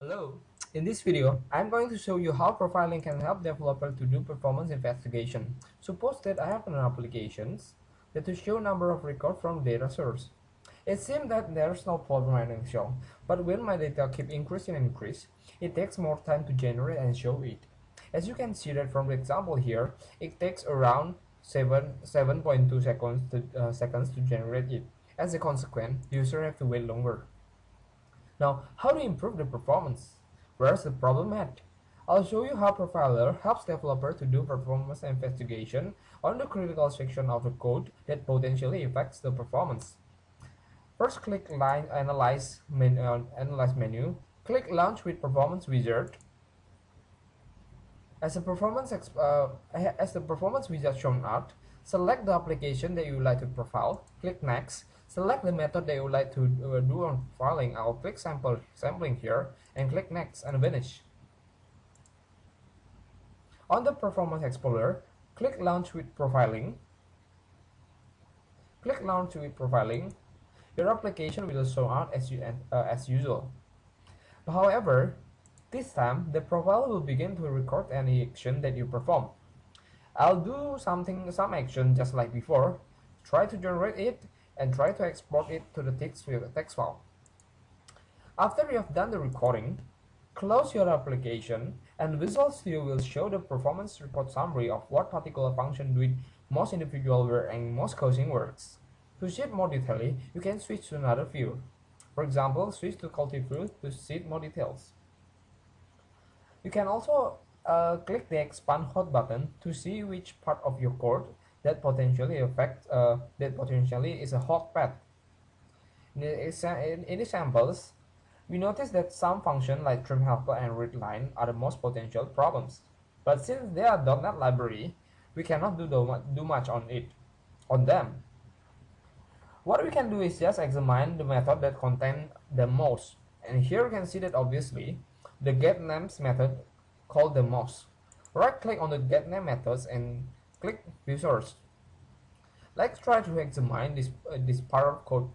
Hello, in this video, I'm going to show you how profiling can help developers to do performance investigation. Suppose that I have an application that to show number of records from data source. It seems that there's no problem right show, but when my data keep increasing and increase, it takes more time to generate and show it. As you can see that from the example here, it takes around 7.2 seconds to generate it. As a consequence, user have to wait longer. Now, how to improve the performance? Where's the problem at? I'll show you how Profiler helps developers to do performance investigation on the critical section of the code that potentially affects the performance. First, click Analyze menu. Click Launch with Performance Wizard. As the performance wizard shown out, select the application that you would like to profile. Click Next. Select the method that you would like to do on profiling. I'll click sampling here and click Next and finish. On the Performance Explorer, click Launch with Profiling. Click Launch with Profiling. Your application will show out as usual. However, this time the profiler will begin to record any action that you perform. I'll do some action just like before. Try to generate it and try to export it to the text file. After you have done the recording, close your application and Visual Studio will show the performance report summary of what particular function with most individual word and most causing words. To see it more detailedly, you can switch to another view. For example, switch to Cultive View to see more details. You can also click the Expand Hot button to see which part of your code that potentially is a hot path. In examples, we notice that some functions like trim helper and readline are the most potential problems. But since they are .NET library, we cannot do much on them. What we can do is just examine the method that contain them most. And here you can see that obviously the getNames method called the most. Right click on the getName methods and click View Source. Let's try to examine this part of code.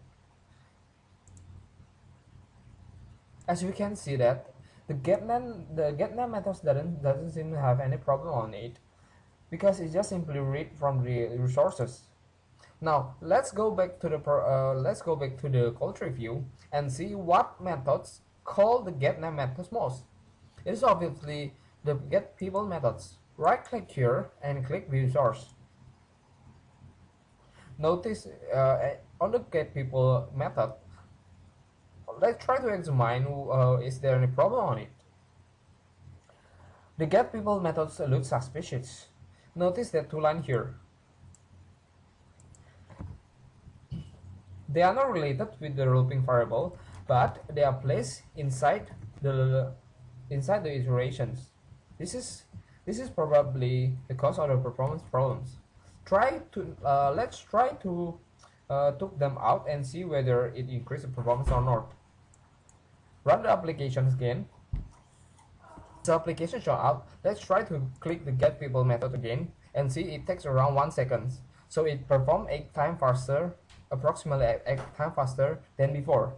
As we can see that the getName methods doesn't seem to have any problem on it because it just simply read from the resources. Now let's go back to the code review and see what methods call the getName methods most. It is obviously the getPeople methods. Right click here and click View Source. Notice on the getPeople method, let's try to examine is there any problem on it. The getPeople methods look suspicious. Notice that two lines here. They are not related with the looping variable, but they are placed inside the iterations. This is probably the cause of the performance problems. Let's try to took them out and see whether it increases performance or not. Run the applications again. The application show up. Let's try to click the getPeople method again and see it takes around 1 second. So it performs 8 times faster, approximately 8 times faster than before.